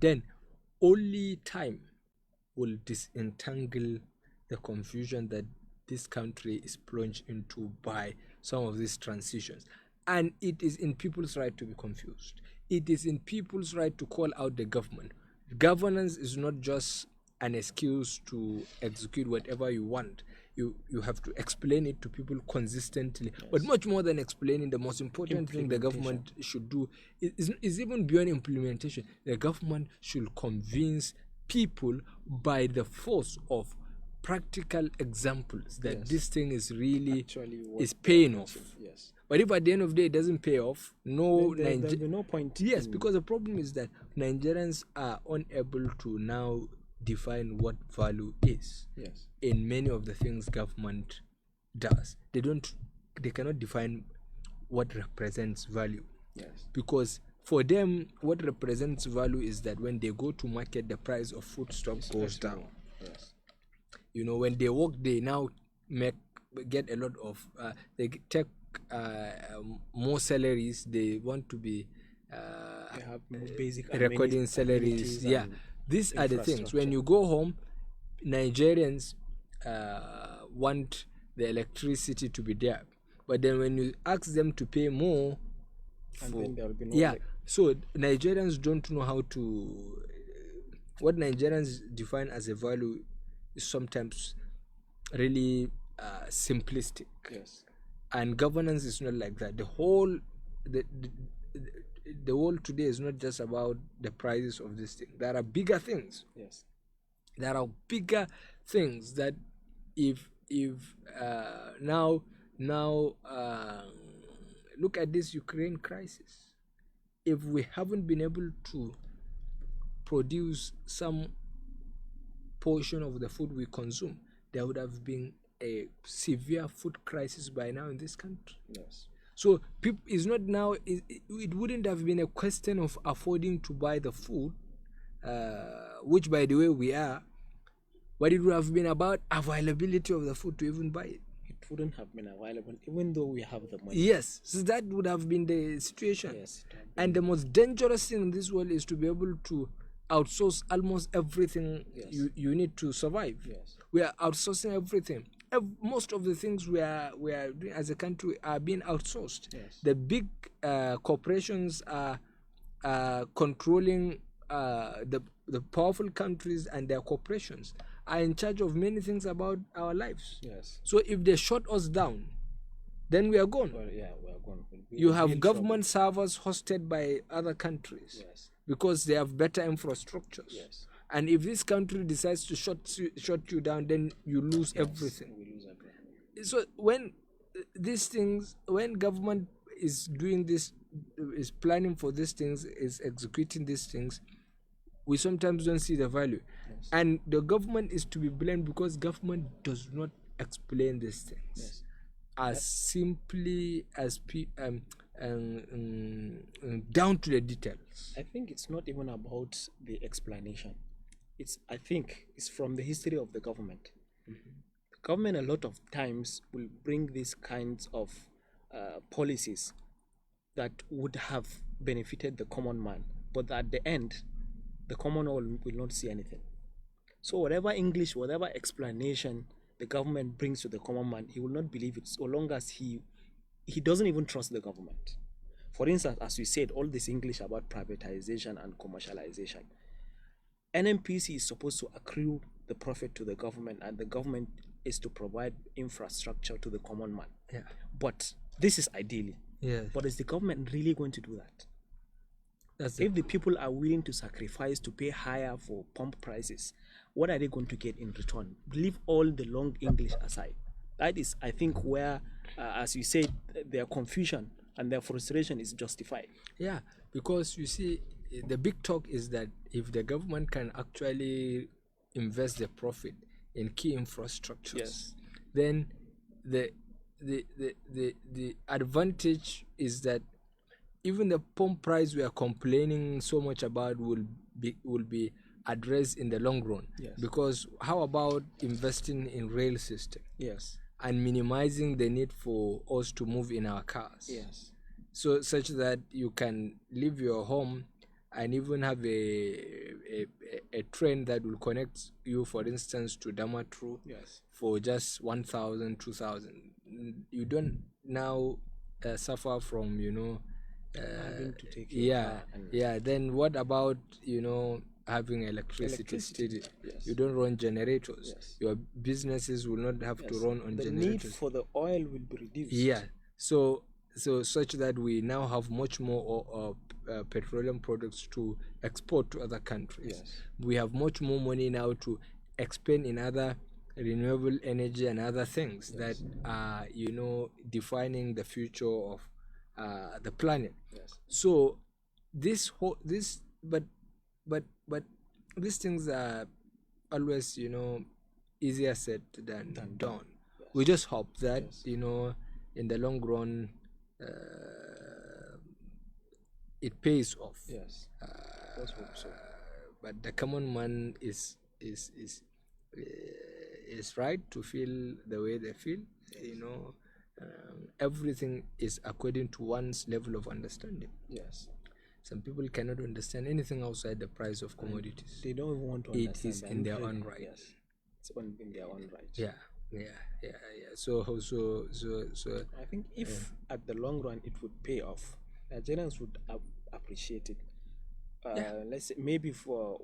But then only time will disentangle the confusion that this country is plunged into by some of these transitions. And it is in people's right to be confused. It is in people's right to call out the government. Governance is not just an excuse to execute whatever you want. You have to explain it to people consistently. Yes. But much more than explaining, the most important thing the government should do is even beyond implementation. The government should convince people by the force of practical examples that this thing is really is paying off. Yes. But if at the end of the day it doesn't pay off, there'll be no point. Yes, because the problem is that Nigerians are unable to now define what value is. Yes. In many of the things government does, they cannot define what represents value. Yes. Because for them, what represents value is that when they go to market, the price of foodstuff goes down. Yes. You know, when they work, they now get a lot of they take more salaries. They want to be they have basic recording salaries. Yeah, these are the things. When you go home, Nigerians want the electricity to be there, but then when you ask them to pay more, so Nigerians don't know how to. What Nigerians define as a value is sometimes really simplistic. Yes. And governance is not like that. The whole today is not just about the prices of this thing. There are bigger things. Yes. There are bigger things that if now look at this Ukraine crisis. If we haven't been able to produce some portion of the food we consume, there would have been a severe food crisis by now in this country. Yes. So it's not now. It wouldn't have been a question of affording to buy the food, which by the way we are, but it would have been about availability of the food to even buy it. It wouldn't have been available even though we have the money. Yes, so that would have been the situation. Yes. And the most dangerous thing in this world is to be able to outsource almost everything you need to survive. Yes. We are outsourcing everything. Most of the things we are doing as a country are being outsourced. Yes. The big corporations are controlling the powerful countries, and their corporations are in charge of many things about our lives. Yes. So if they shut us down, then we are gone. Well, yeah, we are gone. You have government servers hosted by other countries. Yes. Because they have better infrastructures. Yes. And if this country decides to shut you down, then you lose everything. We lose everything. So when when government is doing this, is planning for these things, is executing these things, we sometimes don't see the value. Yes. And the government is to be blamed because government does not explain these things. Yes. As simply as down to the details. I think it's not even about the explanation. I think it's from the history of the government. Mm-hmm. The government a lot of times will bring these kinds of policies that would have benefited the common man, but at the end, the common man will not see anything. So whatever English, whatever explanation the government brings to the common man, he will not believe it so long as he doesn't even trust the government. For instance, as we said, all this English about privatization and commercialization. NMPC is supposed to accrue the profit to the government, and the government is to provide infrastructure to the common man. Yeah. But this is ideally. Yeah. But is the government really going to do that? That's if the people are willing to sacrifice to pay higher for pump prices, what are they going to get in return? Leave all the long English aside. That is, I think, where, as you said, their confusion and their frustration is justified. Yeah, because you see, the big talk is that if the government can actually invest their profit in key infrastructures, yes, then the advantage is that even the pump price we are complaining so much about will be addressed in the long run. Yes. Because how about investing in rail system? Yes. And minimizing the need for us to move in our cars. Yes. So such that you can leave your home and even have a a train that will connect you, for instance, to Damatru Yes. for just 1,000, 2,000. You don't now suffer from, Having to take your yeah, car and yeah. Then what about, having electricity? Electricity, yes. You don't run generators. Yes. Your businesses will not have to Yes. run on The need generators. for the oil will be reduced. Yeah. So such that we now have much more petroleum products to export to other countries. Yes. We have much more money now to expend in other renewable energy and other things that are, defining the future of the planet. Yes. So this whole this but these things are always, easier said than done. Yes. We just hope that, Yes. in the long run, it pays off. Yes. Let's hope so. But the common man is right to feel the way they feel. Everything is according to one's level of understanding. Yes. Some people cannot understand anything outside the price of commodities. They don't want to It understand. is that in their really- own right. Yes. It's in their own right. Yeah. So I think if at the long run it would pay off, Nigerians would appreciate it. Yeah. Let's say maybe for